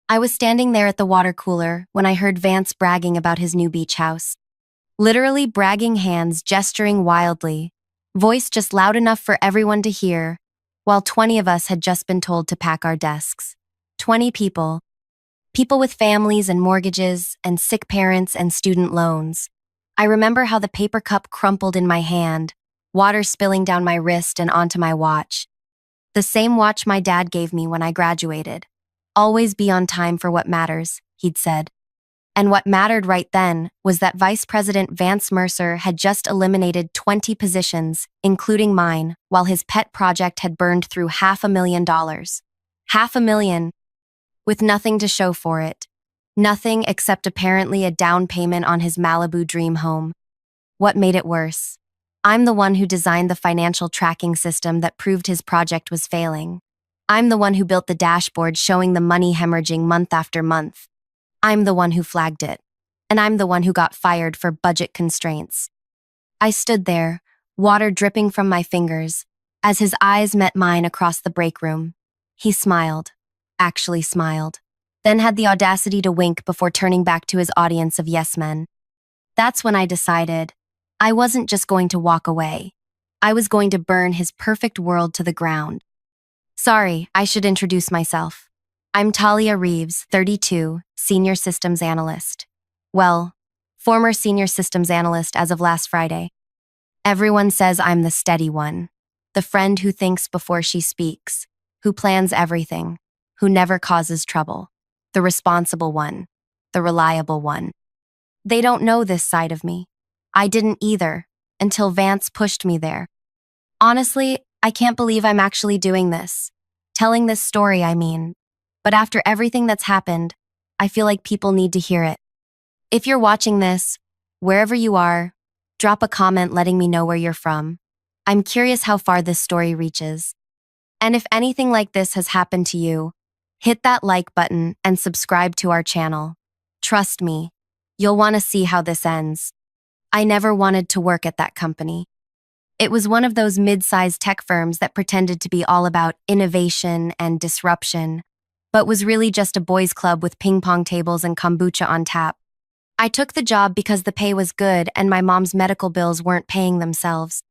I was standing there at the water cooler when I heard Vance bragging about his new beach house. Literally bragging, hands gesturing wildly, voice just loud enough for everyone to hear, while 20 of us had just been told to pack our desks. 20 people. People with families and mortgages and sick parents and student loans. I remember how the paper cup crumpled in my hand, water spilling down my wrist and onto my watch. The same watch my dad gave me when I graduated. Always be on time for what matters, he'd said. And what mattered right then was that Vice President Vance Mercer had just eliminated 20 positions, including mine, while his pet project had burned through $500,000. $500,000, with nothing to show for it. Nothing except apparently a down payment on his Malibu dream home. What made it worse? I'm the one who designed the financial tracking system that proved his project was failing. I'm the one who built the dashboard showing the money hemorrhaging month after month. I'm the one who flagged it. And I'm the one who got fired for budget constraints. I stood there, water dripping from my fingers, as his eyes met mine across the break room. He smiled, actually smiled, then had the audacity to wink before turning back to his audience of yes men. That's when I decided I wasn't just going to walk away. I was going to burn his perfect world to the ground. Sorry, I should introduce myself. I'm Talia Reeves, 32, Senior Systems Analyst. Well, former Senior Systems Analyst as of last Friday. Everyone says I'm the steady one, the friend who thinks before she speaks, who plans everything, who never causes trouble, the responsible one, the reliable one. They don't know this side of me. I didn't either, until Vance pushed me there. Honestly, I can't believe I'm actually doing this. Telling this story, I mean. But after everything that's happened, I feel like people need to hear it. If you're watching this, wherever you are, drop a comment letting me know where you're from. I'm curious how far this story reaches. And if anything like this has happened to you, hit that like button and subscribe to our channel. Trust me, you'll want to see how this ends. I never wanted to work at that company. It was one of those mid-sized tech firms that pretended to be all about innovation and disruption, but was really just a boys' club with ping pong tables and kombucha on tap. I took the job because the pay was good and my mom's medical bills weren't paying themselves.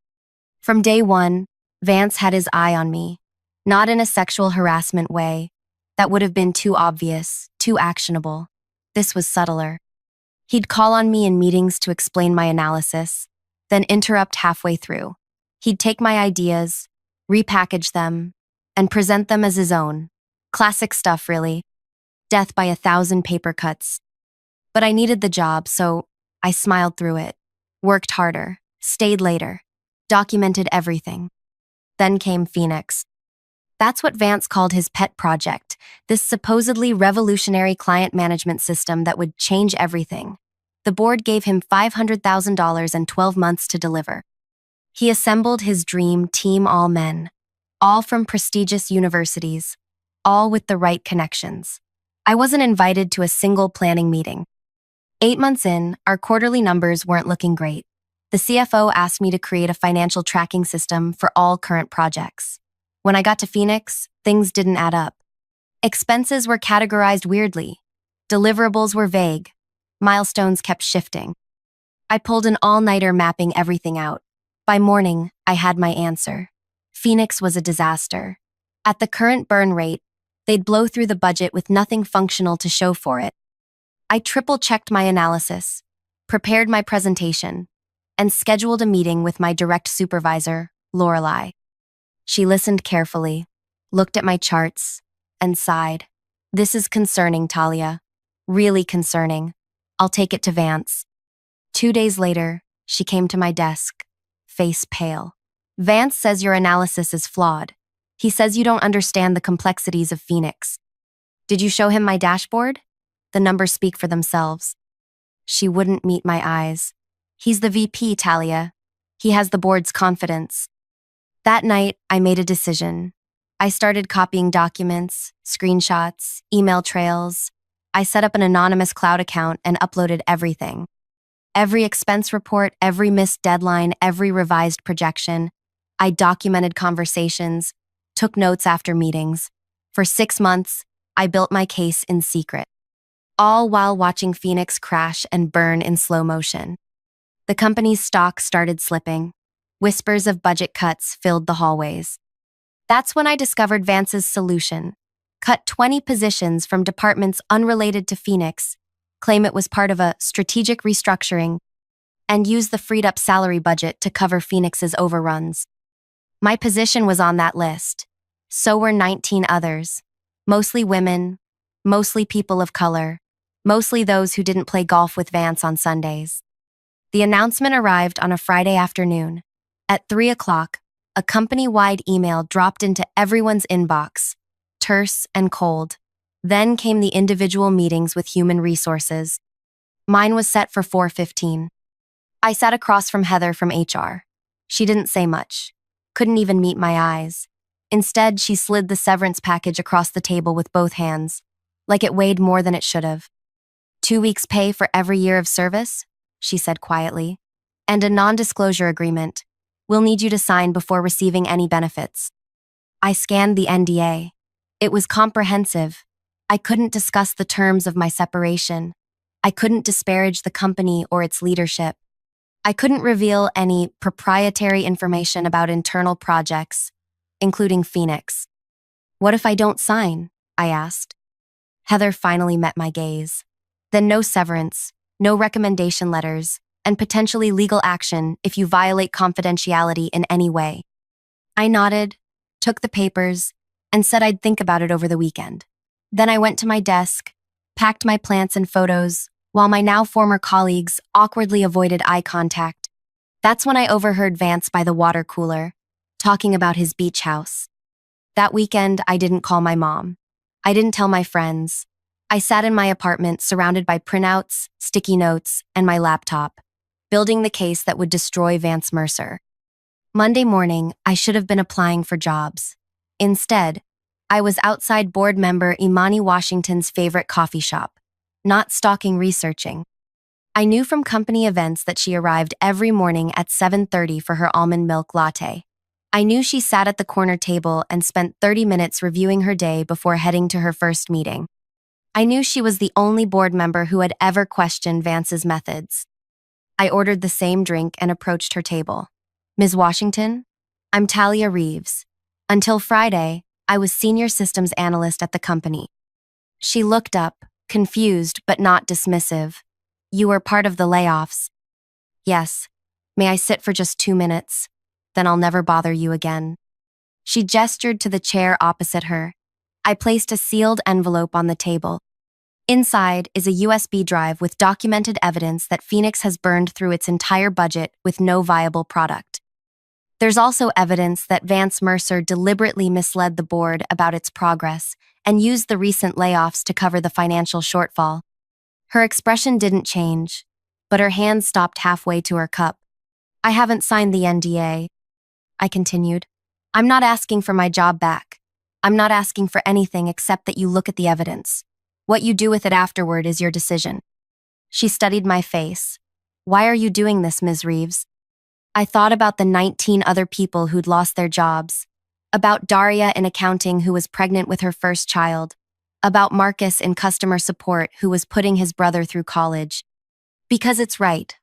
From day one, Vance had his eye on me, not in a sexual harassment way. That would have been too obvious, too actionable. This was subtler. He'd call on me in meetings to explain my analysis, then interrupt halfway through. He'd take my ideas, repackage them, and present them as his own. Classic stuff, really. Death by 1,000 paper cuts. But I needed the job, so I smiled through it, worked harder, stayed later, documented everything. Then came Phoenix. That's what Vance called his pet project, this supposedly revolutionary client management system that would change everything. The board gave him $500,000 and 12 months to deliver. He assembled his dream team, all men, all from prestigious universities, all with the right connections. I wasn't invited to a single planning meeting. 8 months in, our quarterly numbers weren't looking great. The CFO asked me to create a financial tracking system for all current projects. When I got to Phoenix, things didn't add up. Expenses were categorized weirdly. Deliverables were vague. Milestones kept shifting. I pulled an all-nighter mapping everything out. By morning, I had my answer. Phoenix was a disaster. At the current burn rate, they'd blow through the budget with nothing functional to show for it. I triple-checked my analysis, prepared my presentation, and scheduled a meeting with my direct supervisor, Lorelei. She listened carefully, looked at my charts, and sighed. This is concerning, Talia. Really concerning. I'll take it to Vance. 2 days later, she came to my desk, face pale. Vance says your analysis is flawed. He says you don't understand the complexities of Phoenix. Did you show him my dashboard? The numbers speak for themselves. She wouldn't meet my eyes. He's the VP, Talia. He has the board's confidence. That night, I made a decision. I started copying documents, screenshots, email trails. I set up an anonymous cloud account and uploaded everything. Every expense report, every missed deadline, every revised projection. I documented conversations, took notes after meetings. For 6 months, I built my case in secret, all while watching Phoenix crash and burn in slow motion. The company's stock started slipping. Whispers of budget cuts filled the hallways. That's when I discovered Vance's solution. Cut 20 positions from departments unrelated to Phoenix, claim it was part of a strategic restructuring, and use the freed-up salary budget to cover Phoenix's overruns. My position was on that list. So were 19 others. Mostly women, mostly people of color, mostly those who didn't play golf with Vance on Sundays. The announcement arrived on a Friday afternoon. At 3 o'clock, a company-wide email dropped into everyone's inbox, terse and cold. Then came the individual meetings with human resources. Mine was set for 4:15. I sat across from Heather from HR. She didn't say much, couldn't even meet my eyes. Instead, she slid the severance package across the table with both hands, like it weighed more than it should have. 2 weeks' pay for every year of service, she said quietly, and a non-disclosure agreement. We'll need you to sign before receiving any benefits. I scanned the NDA. It was comprehensive. I couldn't discuss the terms of my separation. I couldn't disparage the company or its leadership. I couldn't reveal any proprietary information about internal projects, including Phoenix. What if I don't sign? I asked. Heather finally met my gaze. Then no severance, no recommendation letters, and potentially legal action if you violate confidentiality in any way. I nodded, took the papers, and said I'd think about it over the weekend. Then I went to my desk, packed my plants and photos, while my now former colleagues awkwardly avoided eye contact. That's when I overheard Vance by the water cooler, talking about his beach house. That weekend, I didn't call my mom. I didn't tell my friends. I sat in my apartment surrounded by printouts, sticky notes, and my laptop, building the case that would destroy Vance Mercer. Monday morning, I should have been applying for jobs. Instead, I was outside board member Imani Washington's favorite coffee shop, not stalking researching. I knew from company events that she arrived every morning at 7:30 for her almond milk latte. I knew she sat at the corner table and spent 30 minutes reviewing her day before heading to her first meeting. I knew she was the only board member who had ever questioned Vance's methods. I ordered the same drink and approached her table. Ms. Washington, I'm Talia Reeves. Until Friday, I was senior systems analyst at the company. She looked up, confused but not dismissive. You were part of the layoffs. Yes. May I sit for just 2 minutes? Then I'll never bother you again. She gestured to the chair opposite her. I placed a sealed envelope on the table. Inside is a USB drive with documented evidence that Phoenix has burned through its entire budget with no viable product. There's also evidence that Vance Mercer deliberately misled the board about its progress and used the recent layoffs to cover the financial shortfall. Her expression didn't change, but her hand stopped halfway to her cup. I haven't signed the NDA, I continued. I'm not asking for my job back. I'm not asking for anything except that you look at the evidence. What you do with it afterward is your decision. She studied my face. Why are you doing this, Ms. Reeves? I thought about the 19 other people who'd lost their jobs, about Daria in accounting who was pregnant with her first child, about Marcus in customer support who was putting his brother through college. Because it's right,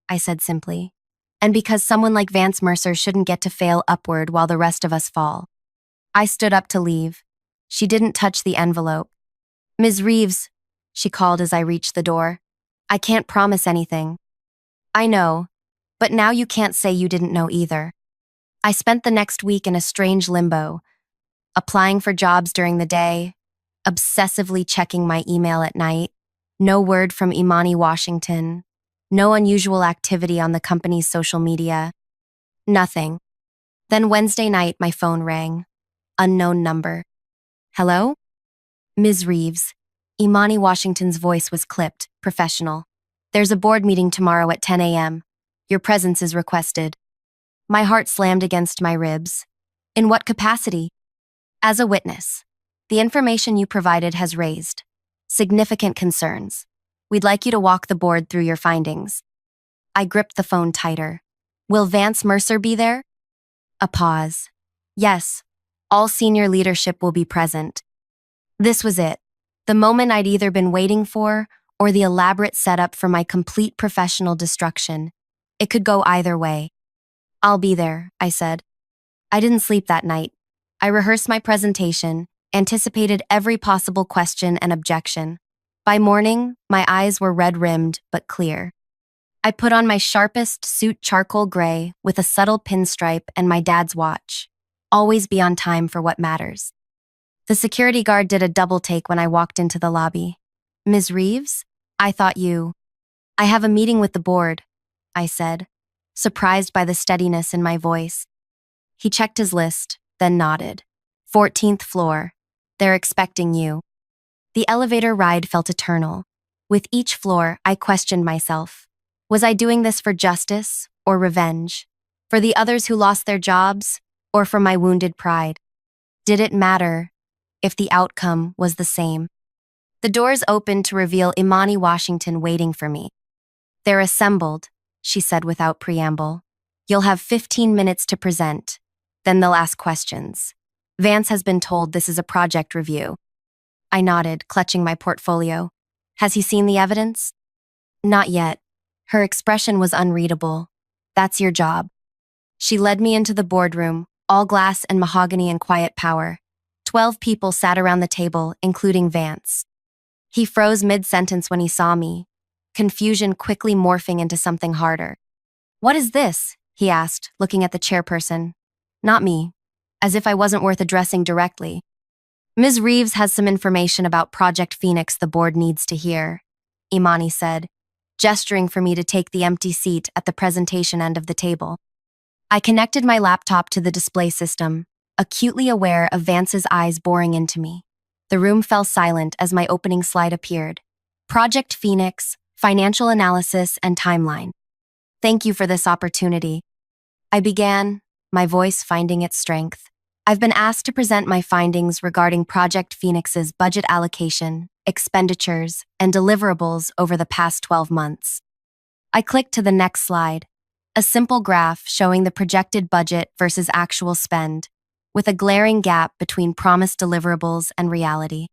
I said simply, and because someone like Vance Mercer shouldn't get to fail upward while the rest of us fall. I stood up to leave. She didn't touch the envelope. Ms. Reeves, she called as I reached the door. I can't promise anything. I know, but now you can't say you didn't know either. I spent the next week in a strange limbo, applying for jobs during the day, obsessively checking my email at night, no word from Imani Washington, no unusual activity on the company's social media, nothing. Then Wednesday night, my phone rang. Unknown number. Hello? Ms. Reeves. Imani Washington's voice was clipped, professional. There's a board meeting tomorrow at 10 a.m. Your presence is requested. My heart slammed against my ribs. In what capacity? As a witness. The information you provided has raised significant concerns. We'd like you to walk the board through your findings. I gripped the phone tighter. Will Vance Mercer be there? A pause. Yes. All senior leadership will be present. This was it. The moment I'd either been waiting for or the elaborate setup for my complete professional destruction. It could go either way. "I'll be there," I said. I didn't sleep that night. I rehearsed my presentation, anticipated every possible question and objection. By morning, my eyes were red-rimmed but clear. I put on my sharpest suit charcoal gray with a subtle pinstripe and my dad's watch. Always be on time for what matters. The security guard did a double take when I walked into the lobby. "Ms. Reeves? I thought you—" "I have a meeting with the board," I said, surprised by the steadiness in my voice. He checked his list, then nodded. "14th floor. They're expecting you." The elevator ride felt eternal. With each floor, I questioned myself. Was I doing this for justice or revenge? For the others who lost their jobs or for my wounded pride? Did it matter if the outcome was the same? The doors opened to reveal Imani Washington waiting for me. "They're assembled," she said without preamble. "You'll have 15 minutes to present. Then they'll ask questions. Vance has been told this is a project review." I nodded, clutching my portfolio. "Has he seen the evidence?" "Not yet." Her expression was unreadable. "That's your job." She led me into the boardroom, all glass and mahogany and quiet power. 12 people sat around the table, including Vance. He froze mid-sentence when he saw me, confusion quickly morphing into something harder. "What is this?" he asked, looking at the chairperson. Not me, as if I wasn't worth addressing directly. "Ms. Reeves has some information about Project Phoenix the board needs to hear," Imani said, gesturing for me to take the empty seat at the presentation end of the table. I connected my laptop to the display system, acutely aware of Vance's eyes boring into me. The room fell silent as my opening slide appeared. Project Phoenix, financial analysis and timeline. "Thank you for this opportunity," I began, my voice finding its strength. "I've been asked to present my findings regarding Project Phoenix's budget allocation, expenditures, and deliverables over the past 12 months. I clicked to the next slide, a simple graph showing the projected budget versus actual spend, with a glaring gap between promised deliverables and reality.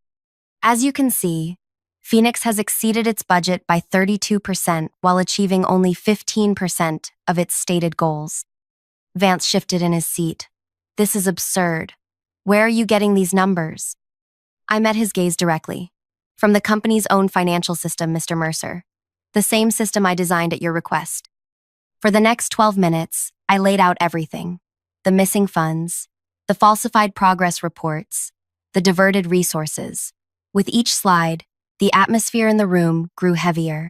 As you can see, Phoenix has exceeded its budget by 32% while achieving only 15% of its stated goals." Vance shifted in his seat. "This is absurd. Where are you getting these numbers?" I met his gaze directly. "From the company's own financial system, Mr. Mercer. The same system I designed at your request." For the next 12 minutes, I laid out everything. The missing funds, the falsified progress reports, the diverted resources. With each slide, the atmosphere in the room grew heavier.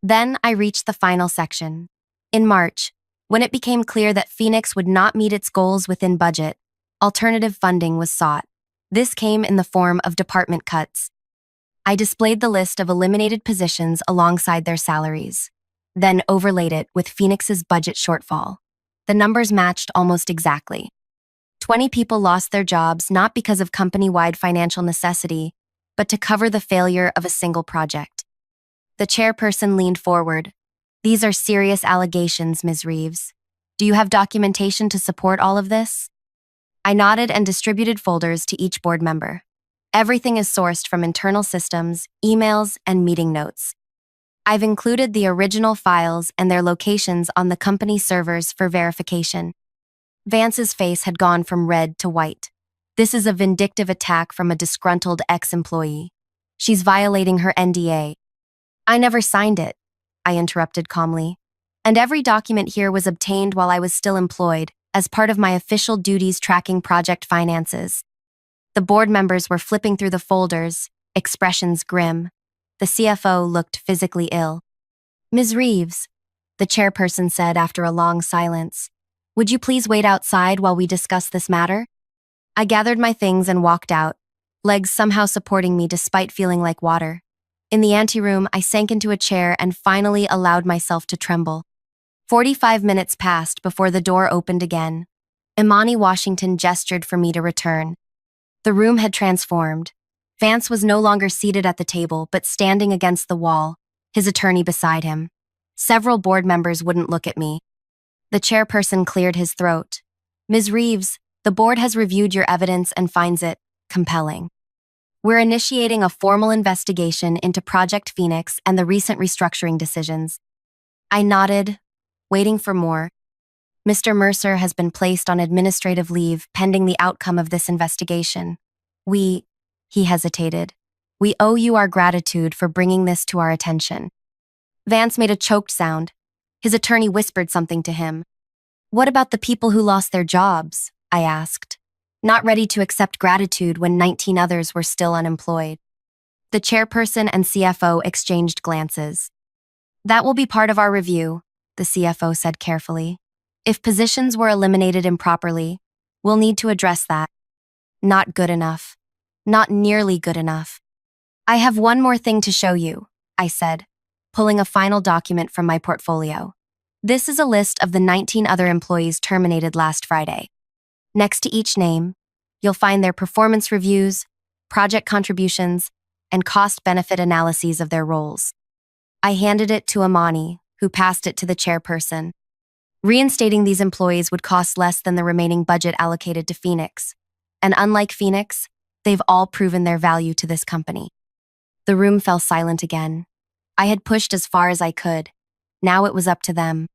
Then I reached the final section. In March, when it became clear that Phoenix would not meet its goals within budget, alternative funding was sought. This came in the form of department cuts. I displayed the list of eliminated positions alongside their salaries, then overlaid it with Phoenix's budget shortfall. The numbers matched almost exactly. 20 people lost their jobs not because of company-wide financial necessity, but to cover the failure of a single project. The chairperson leaned forward. "These are serious allegations, Ms. Reeves. Do you have documentation to support all of this?" I nodded and distributed folders to each board member. Everything is sourced from internal systems, emails, and meeting notes. I've included the original files and their locations on the company servers for verification. Vance's face had gone from red to white. "This is a vindictive attack from a disgruntled ex-employee. She's violating her NDA." "I never signed it," I interrupted calmly. "And every document here was obtained while I was still employed, as part of my official duties tracking project finances." The board members were flipping through the folders, expressions grim. The CFO looked physically ill. "Ms. Reeves," the chairperson said after a long silence, "would you please wait outside while we discuss this matter?" I gathered my things and walked out, legs somehow supporting me despite feeling like water. In the anteroom, I sank into a chair and finally allowed myself to tremble. 45 minutes passed before the door opened again. Imani Washington gestured for me to return. The room had transformed. Vance was no longer seated at the table, but standing against the wall, his attorney beside him. Several board members wouldn't look at me. The chairperson cleared his throat. "Ms. Reeves, the board has reviewed your evidence and finds it compelling." We're initiating a formal investigation into Project Phoenix and the recent restructuring decisions. I nodded, waiting for more. Mr. Mercer has been placed on administrative leave pending the outcome of this investigation. He hesitated. We owe you our gratitude for bringing this to our attention. Vance made a choked sound. His attorney whispered something to him. What about the people who lost their jobs? I asked, not ready to accept gratitude when 19 others were still unemployed. The chairperson and CFO exchanged glances. That will be part of our review, the CFO said carefully. If positions were eliminated improperly, we'll need to address that. Not good enough. Not nearly good enough. I have one more thing to show you, I said, pulling a final document from my portfolio. This is a list of the 19 other employees terminated last Friday. Next to each name, you'll find their performance reviews, project contributions, and cost-benefit analyses of their roles. I handed it to Amani, who passed it to the chairperson. Reinstating these employees would cost less than the remaining budget allocated to Phoenix. And unlike Phoenix, they've all proven their value to this company. The room fell silent again. I had pushed as far as I could. Now it was up to them.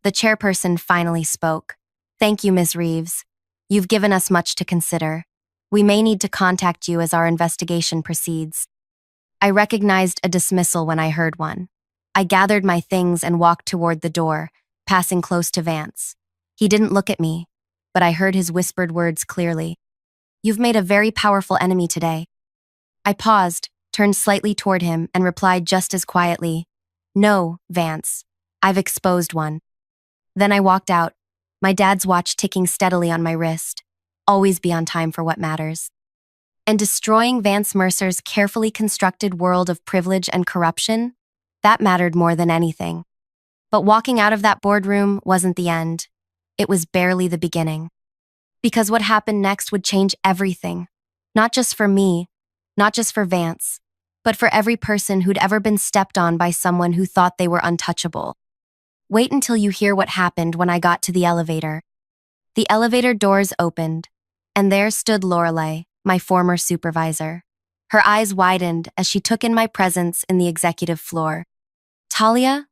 The chairperson finally spoke. Thank you, Ms. Reeves. You've given us much to consider. We may need to contact you as our investigation proceeds. I recognized a dismissal when I heard one. I gathered my things and walked toward the door, passing close to Vance. He didn't look at me, but I heard his whispered words clearly. You've made a very powerful enemy today. I paused, turned slightly toward him, and replied just as quietly, No, Vance. I've exposed one. Then I walked out, my dad's watch ticking steadily on my wrist. Always be on time for what matters. And destroying Vance Mercer's carefully constructed world of privilege and corruption, that mattered more than anything. But walking out of that boardroom wasn't the end. It was barely the beginning. Because what happened next would change everything. Not just for me, not just for Vance, but for every person who'd ever been stepped on by someone who thought they were untouchable. Wait until you hear what happened when I got to the elevator. The elevator doors opened, and there stood Lorelei, my former supervisor. Her eyes widened as she took in my presence in the executive floor. Talia,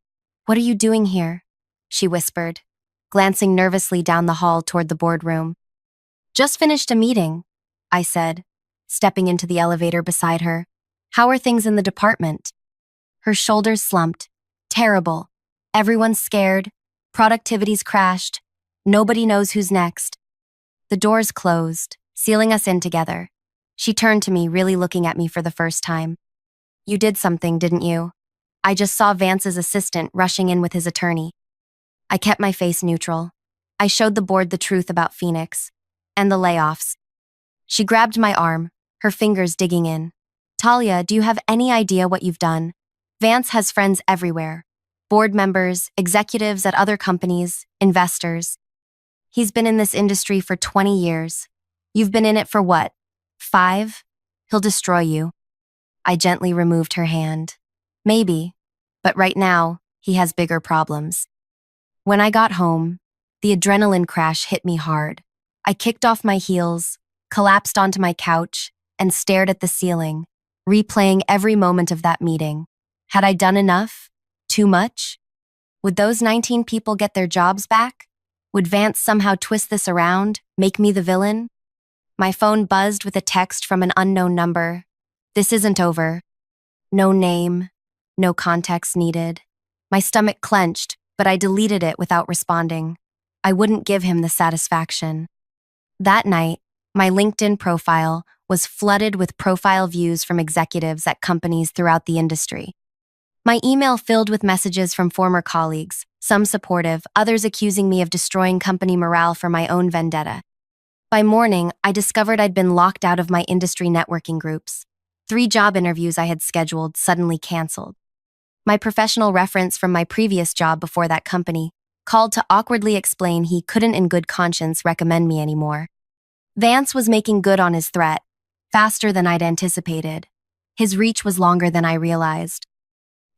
what are you doing here? She whispered, glancing nervously down the hall toward the boardroom. Just finished a meeting, I said, stepping into the elevator beside her. How are things in the department? Her shoulders slumped. Terrible. Everyone's scared. Productivity's crashed. Nobody knows who's next. The doors closed, sealing us in together. She turned to me, really looking at me for the first time. You did something, didn't you? I just saw Vance's assistant rushing in with his attorney. I kept my face neutral. I showed the board the truth about Phoenix and the layoffs. She grabbed my arm, her fingers digging in. Talia, do you have any idea what you've done? Vance has friends everywhere. Board members, executives at other companies, investors. He's been in this industry for 20 years. You've been in it for what? 5? He'll destroy you. I gently removed her hand. Maybe, but right now, he has bigger problems. When I got home, the adrenaline crash hit me hard. I kicked off my heels, collapsed onto my couch, and stared at the ceiling, replaying every moment of that meeting. Had I done enough? Too much? Would those 19 people get their jobs back? Would Vance somehow twist this around, make me the villain? My phone buzzed with a text from an unknown number. This isn't over. No name, no context needed. My stomach clenched, but I deleted it without responding. I wouldn't give him the satisfaction. That night, my LinkedIn profile was flooded with profile views from executives at companies throughout the industry. My email filled with messages from former colleagues, some supportive, others accusing me of destroying company morale for my own vendetta. By morning, I discovered I'd been locked out of my industry networking groups. 3 job interviews I had scheduled suddenly canceled. My professional reference from my previous job before that company called to awkwardly explain he couldn't in good conscience recommend me anymore. Vance was making good on his threat, faster than I'd anticipated. His reach was longer than I realized.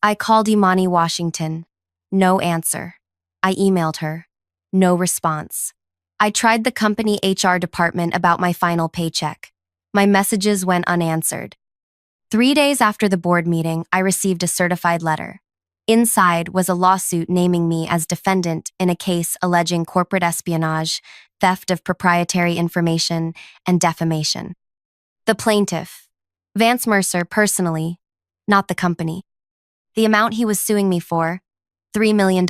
I called Imani Washington. No answer. I emailed her. No response. I tried the company HR department about my final paycheck. My messages went unanswered. 3 days after the board meeting, I received a certified letter. Inside was a lawsuit naming me as defendant in a case alleging corporate espionage, theft of proprietary information, and defamation. The plaintiff, Vance Mercer personally, not the company. The amount he was suing me for, $3 million.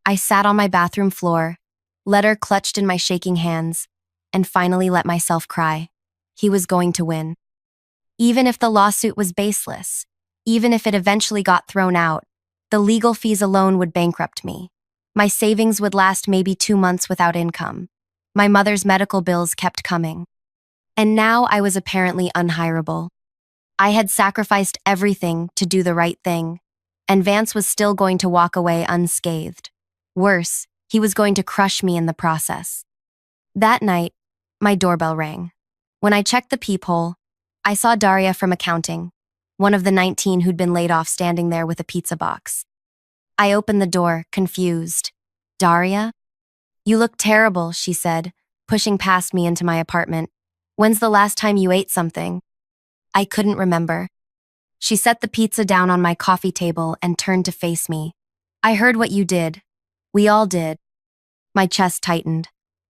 I sat on my bathroom floor, letter clutched in my shaking hands, and finally let myself cry. He was going to win. Even if the lawsuit was baseless, even if it eventually got thrown out, the legal fees alone would bankrupt me. My savings would last maybe 2 months without income. My mother's medical bills kept coming. And now I was apparently unhireable. I had sacrificed everything to do the right thing, and Vance was still going to walk away unscathed. Worse, he was going to crush me in the process. That night, my doorbell rang. When I checked the peephole, I saw Daria from accounting, one of the 19 who'd been laid off, standing there with a pizza box. I opened the door, confused. "Daria? You look terrible," she said, pushing past me into my apartment. "When's the last time you ate something?" I couldn't remember. She set the pizza down on my coffee table and turned to face me. "I heard what you did. We all did." My chest tightened.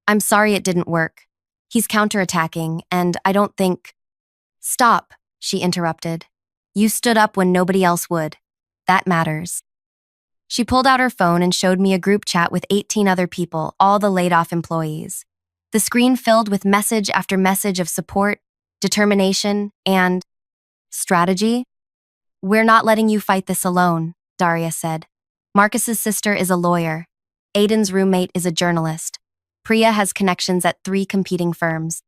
"I'm sorry it didn't work. He's counterattacking, and I don't think—" "Stop," she interrupted. "You stood up when nobody else would. That matters." She pulled out her phone and showed me a group chat with 18 other people, all the laid-off employees. The screen filled with message after message of support, determination, and strategy. "We're not letting you fight this alone," Daria said. "Marcus's sister is a lawyer. Aiden's roommate is a journalist. Priya has connections at 3 competing firms.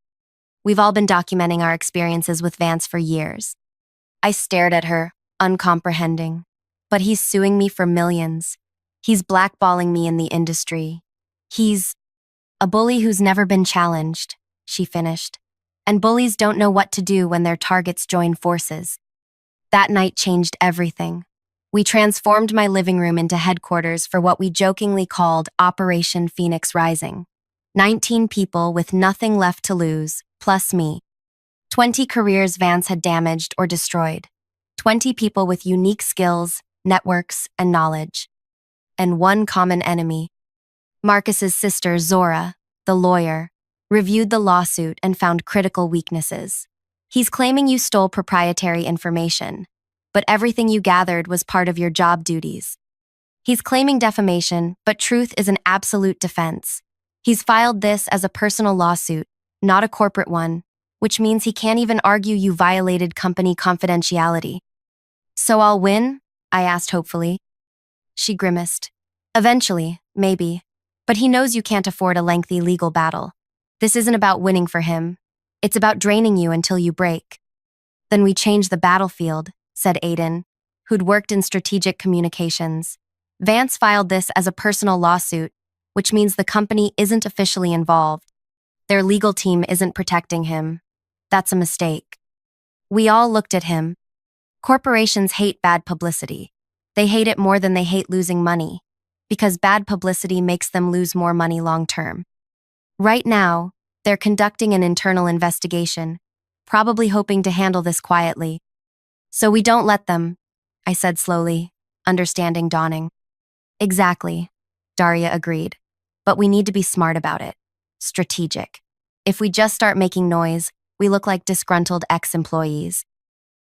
We've all been documenting our experiences with Vance for years." I stared at her, uncomprehending. "But he's suing me for millions. He's blackballing me in the industry. He's a bully who's never been challenged," she finished. "And bullies don't know what to do when their targets join forces." That night changed everything. We transformed my living room into headquarters for what we jokingly called Operation Phoenix Rising. 19 people with nothing left to lose, plus me. 20 careers Vance had damaged or destroyed. 20 people with unique skills, networks, and knowledge. And one common enemy. Marcus's sister, Zora, the lawyer, reviewed the lawsuit and found critical weaknesses. "He's claiming you stole proprietary information, but everything you gathered was part of your job duties. He's claiming defamation, but truth is an absolute defense. He's filed this as a personal lawsuit, not a corporate one, which means he can't even argue you violated company confidentiality." "So I'll win?" I asked hopefully. She grimaced. "Eventually, maybe. But he knows you can't afford a lengthy legal battle. This isn't about winning for him. It's about draining you until you break." "Then we change the battlefield," said Aiden, who'd worked in strategic communications. "Vance filed this as a personal lawsuit, which means the company isn't officially involved. Their legal team isn't protecting him. That's a mistake." We all looked at him. Corporations hate bad publicity. They hate it more than they hate losing money, because bad publicity makes them lose more money long term. Right now, they're conducting an internal investigation, probably hoping to handle this quietly. "So we don't let them," I said slowly, understanding dawning. "Exactly," Daria agreed. "But we need to be smart about it. Strategic. If we just start making noise, we look like disgruntled ex-employees."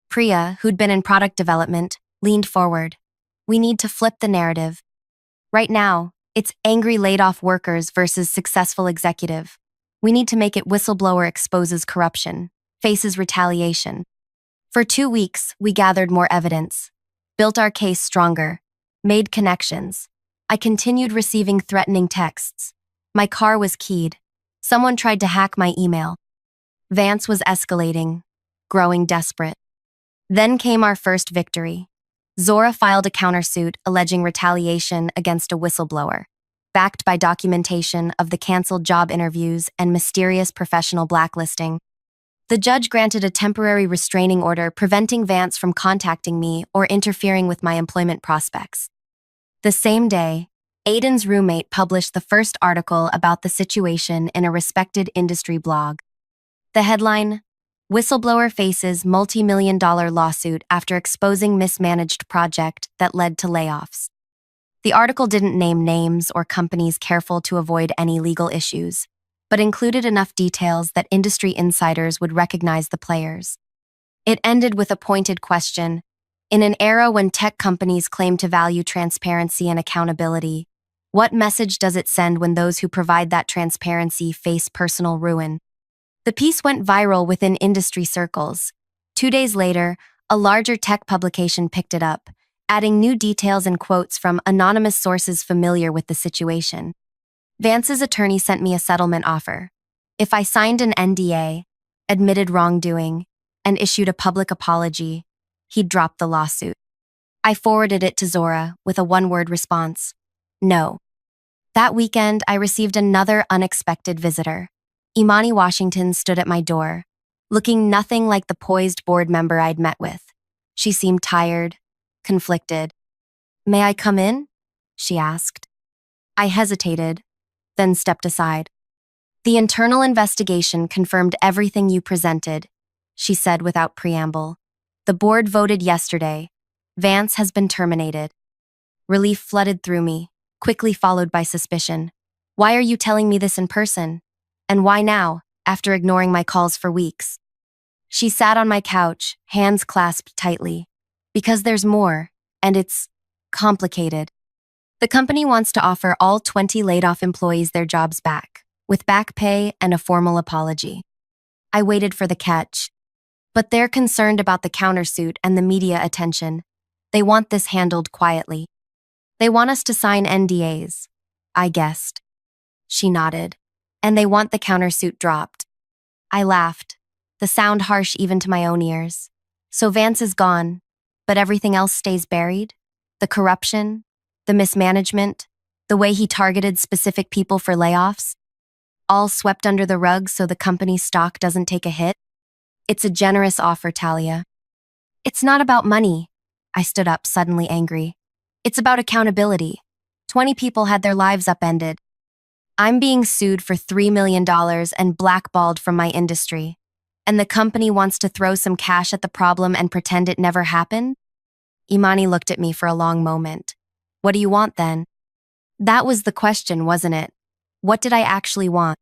Priya, who'd been in product development, leaned forward. "We need to flip the narrative. Right now, it's angry laid-off workers versus successful executive. We need to make it whistleblower exposes corruption, faces retaliation." For 2 weeks, we gathered more evidence, built our case stronger, made connections. I continued receiving threatening texts. My car was keyed. Someone tried to hack my email. Vance was escalating, growing desperate. Then came our first victory. Zora filed a countersuit alleging retaliation against a whistleblower, backed by documentation of the canceled job interviews and mysterious professional blacklisting. The judge granted a temporary restraining order preventing Vance from contacting me or interfering with my employment prospects. The same day, Aiden's roommate published the first article about the situation in a respected industry blog. The headline, Whistleblower faces multi-million-dollar lawsuit after exposing mismanaged project that led to layoffs. The article didn't name names or companies, careful to avoid any legal issues, but included enough details that industry insiders would recognize the players. It ended with a pointed question. In an era when tech companies claim to value transparency and accountability, what message does it send when those who provide that transparency face personal ruin? The piece went viral within industry circles. 2 days later, a larger tech publication picked it up, adding new details and quotes from anonymous sources familiar with the situation. Vance's attorney sent me a settlement offer. If I signed an NDA, admitted wrongdoing, and issued a public apology, he'd drop the lawsuit. I forwarded it to Zora with a one-word response: no. That weekend, I received another unexpected visitor. Imani Washington stood at my door, looking nothing like the poised board member I'd met with. She seemed tired, conflicted. "May I come in?" she asked. I hesitated, then stepped aside. "The internal investigation confirmed everything you presented," she said without preamble. "The board voted yesterday. Vance has been terminated." Relief flooded through me, quickly followed by suspicion. "Why are you telling me this in person? And why now, after ignoring my calls for weeks?" She sat on my couch, hands clasped tightly. "Because there's more, and it's complicated. The company wants to offer all 20 laid-off employees their jobs back, with back pay and a formal apology." I waited for the catch. "But they're concerned about the countersuit and the media attention. They want this handled quietly. They want us to sign NDAs," I guessed. She nodded. "And they want the countersuit dropped." I laughed, the sound harsh even to my own ears. "So Vance is gone, but everything else stays buried? The corruption, the mismanagement, the way he targeted specific people for layoffs? All swept under the rug so the company's stock doesn't take a hit? It's a generous offer, Talia." "It's not about money." I stood up, suddenly angry. "It's about accountability. 20 people had their lives upended. I'm being sued for $3 million and blackballed from my industry. And the company wants to throw some cash at the problem and pretend it never happened?" Imani looked at me for a long moment. "What do you want then?" That was the question, wasn't it? What did I actually want?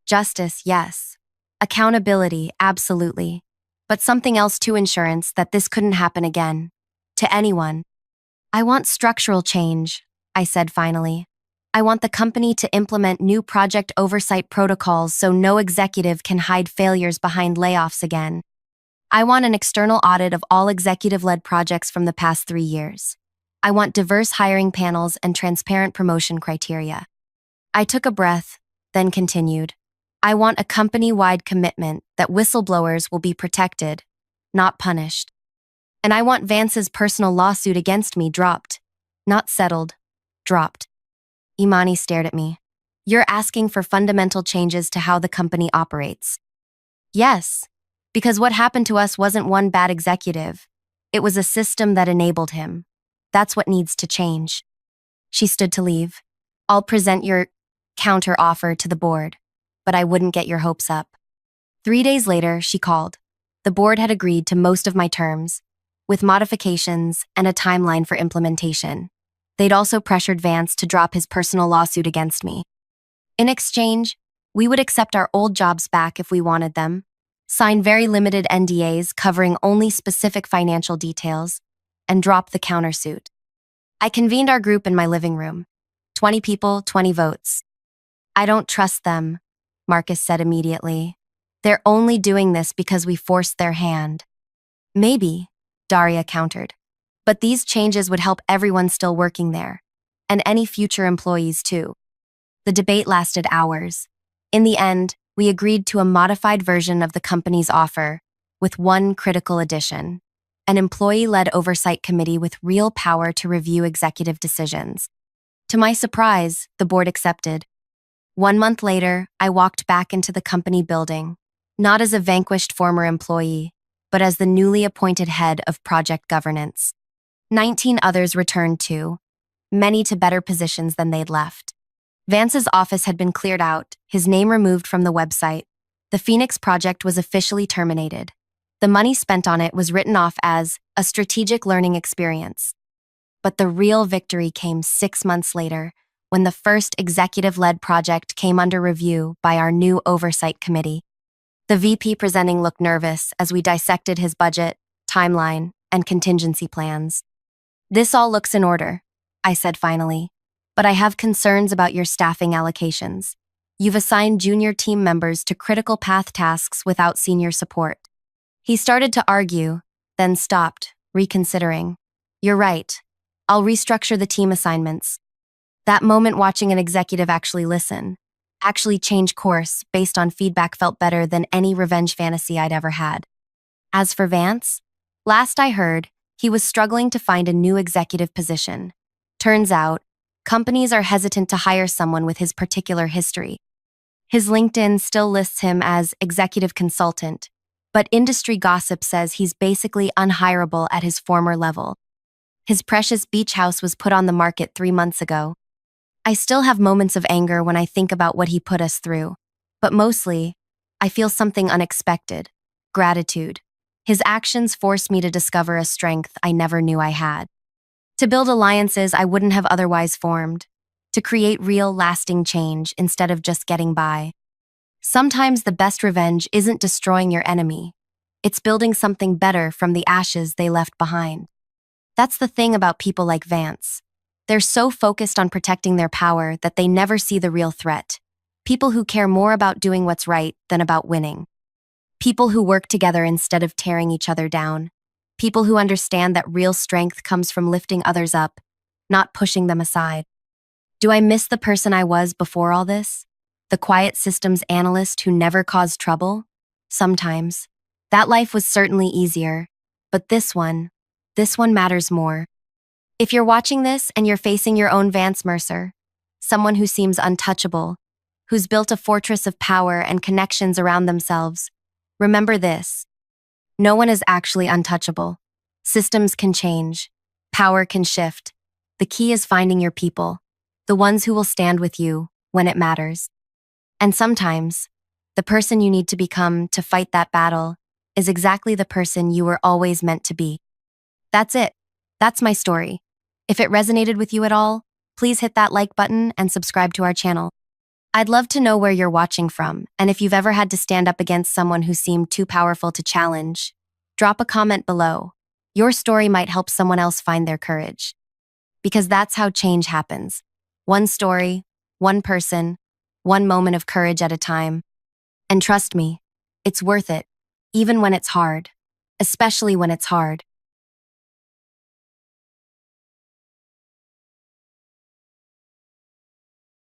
Justice, yes. Accountability, absolutely. But something else too: insurance that this couldn't happen again. To anyone. "I want structural change," I said finally. "I want the company to implement new project oversight protocols so no executive can hide failures behind layoffs again. I want an external audit of all executive-led projects from the past 3 years. I want diverse hiring panels and transparent promotion criteria." I took a breath, then continued. "I want a company-wide commitment that whistleblowers will be protected, not punished. And I want Vance's personal lawsuit against me dropped. Not settled, dropped." Imani stared at me. "You're asking for fundamental changes to how the company operates." "Yes, because what happened to us wasn't one bad executive. It was a system that enabled him. That's what needs to change." She stood to leave. "I'll present your counter offer to the board, but I wouldn't get your hopes up." 3 days later, she called. The board had agreed to most of my terms, with modifications and a timeline for implementation. They'd also pressured Vance to drop his personal lawsuit against me. In exchange, we would accept our old jobs back if we wanted them, sign very limited NDAs covering only specific financial details, and drop the countersuit. I convened our group in my living room. 20 people, 20 votes. "I don't trust them," Marcus said immediately. "They're only doing this because we forced their hand." "Maybe," Daria countered. "But these changes would help everyone still working there, and any future employees too." The debate lasted hours. In the end, we agreed to a modified version of the company's offer, with one critical addition: an employee-led oversight committee with real power to review executive decisions. To my surprise, the board accepted. 1 month later, I walked back into the company building, not as a vanquished former employee, but as the newly appointed head of project governance. 19 others returned too, many to better positions than they'd left. Vance's office had been cleared out, his name removed from the website, The Phoenix project was officially terminated. The money spent on it was written off as a strategic learning experience. But the real victory came 6 months later, when the first executive-led project came under review by our new oversight committee. The VP presenting looked nervous as we dissected his budget, timeline, and contingency plans. "This all looks in order," I said finally, "but I have concerns about your staffing allocations. You've assigned junior team members to critical path tasks without senior support." He started to argue, then stopped, reconsidering. "You're right. I'll restructure the team assignments." That moment watching an executive actually listen, actually change course based on feedback felt better than any revenge fantasy I'd ever had. As for Vance, last I heard, he was struggling to find a new executive position. Turns out, companies are hesitant to hire someone with his particular history. His LinkedIn still lists him as executive consultant, but industry gossip says he's basically unhireable at his former level. His precious beach house was put on the market 3 months ago. I still have moments of anger when I think about what he put us through, but mostly, I feel something unexpected: gratitude. His actions forced me to discover a strength I never knew I had. To build alliances I wouldn't have otherwise formed. To create real, lasting change instead of just getting by. Sometimes the best revenge isn't destroying your enemy. It's building something better from the ashes they left behind. That's the thing about people like Vance. They're so focused on protecting their power that they never see the real threat. People who care more about doing what's right than about winning. People who work together instead of tearing each other down. People who understand that real strength comes from lifting others up, not pushing them aside. Do I miss the person I was before all this? The quiet systems analyst who never caused trouble? Sometimes. That life was certainly easier, but this one matters more. If you're watching this and you're facing your own Vance Mercer, someone who seems untouchable, who's built a fortress of power and connections around themselves, remember this: no one is actually untouchable. Systems can change. Power can shift. The key is finding your people, the ones who will stand with you when it matters. And sometimes, the person you need to become to fight that battle is exactly the person you were always meant to be. That's it. That's my story. If it resonated with you at all, please hit that like button and subscribe to our channel. I'd love to know where you're watching from, and if you've ever had to stand up against someone who seemed too powerful to challenge, drop a comment below. Your story might help someone else find their courage. Because that's how change happens. One story, one person, one moment of courage at a time. And trust me, it's worth it, even when it's hard, especially when it's hard.